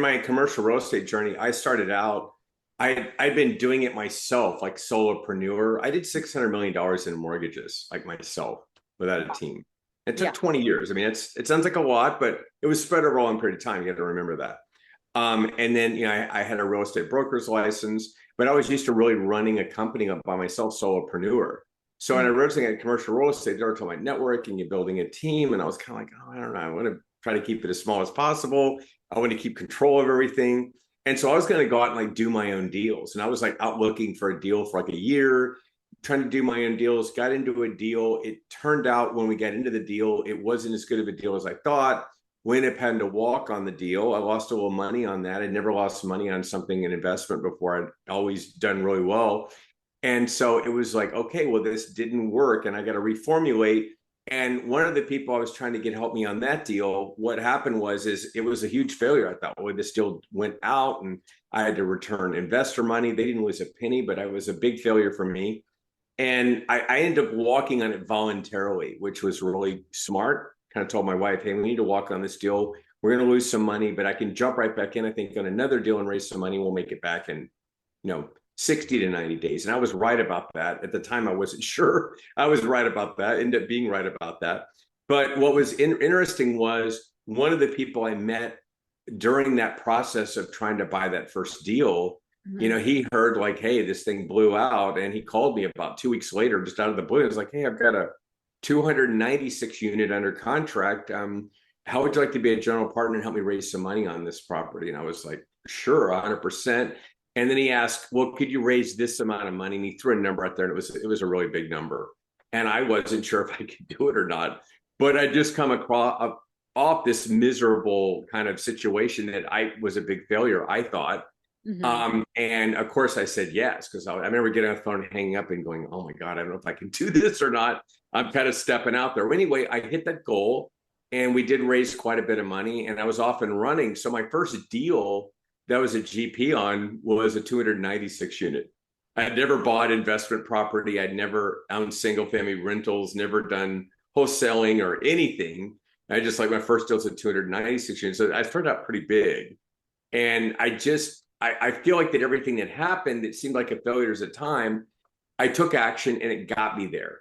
my commercial real estate journey, I started out, I'd been doing it myself, like solopreneur. I did $600 million in mortgages, like myself, without a team. It took Yeah. 20 years. I mean, it sounds like a lot, but it was spread over a long period of time. You got to remember that. And then, I had a real estate broker's license, but I was used to really running a company by myself, solopreneur. So when I Mhm. originally had commercial real estate, they were talking about networking and building a team. And I was kind of like, oh, I don't know. I want to try to keep it as small as possible. I want to keep control of everything. And so I was going to go out and like do my own deals. And I was like out looking for a deal for like a year, trying to do my own deals, got into a deal. It turned out when we got into the deal, it wasn't as good of a deal as I thought. We ended up having to walk on the deal. I lost a little money on that. I'd never lost money on something in investment before. I'd always done really well. And so it was like, okay, well, this didn't work and I got to reformulate. And one of the people I was trying to get help me on that deal, what happened is it was a huge failure. I thought, well, this deal went out and I had to return investor money. They didn't lose a penny, but it was a big failure for me. And I ended up walking on it voluntarily, which was really smart. Kind of told my wife, hey, we need to walk on this deal. We're going to lose some money, but I can jump right back in, I think, on another deal and raise some money. We'll make it back in, 60 to 90 days. And I was right about that. At the time, I wasn't sure. I was right about that, ended up being right about that. But what was interesting was one of the people I met during that process of trying to buy that first deal, Mhm. he heard like, hey, this thing blew out. And he called me about 2 weeks later, just out of the blue. He was like, hey, I've got a 296 unit under contract. How would you like to be a general partner and help me raise some money on this property? And I was like, sure, 100%. And then he asked, well, could you raise this amount of money? And he threw a number out there, and it was a really big number. And I wasn't sure if I could do it or not. But I just come across off this miserable kind of situation that I was a big failure, I thought. Mhm. And of course I said yes, because I remember getting on the phone, hanging up and going, oh my God, I don't know if I can do this or not. I'm kind of stepping out there. Anyway, I hit that goal and we did raise quite a bit of money and I was off and running. So my first deal that was a GP on was a 296 unit. I had never bought investment property. I'd never owned single family rentals, never done wholesaling or anything. I just like my first deal was at 296 units. So I started out pretty big. And I feel like that everything that happened, it seemed like a failure at the time. I took action and it got me there.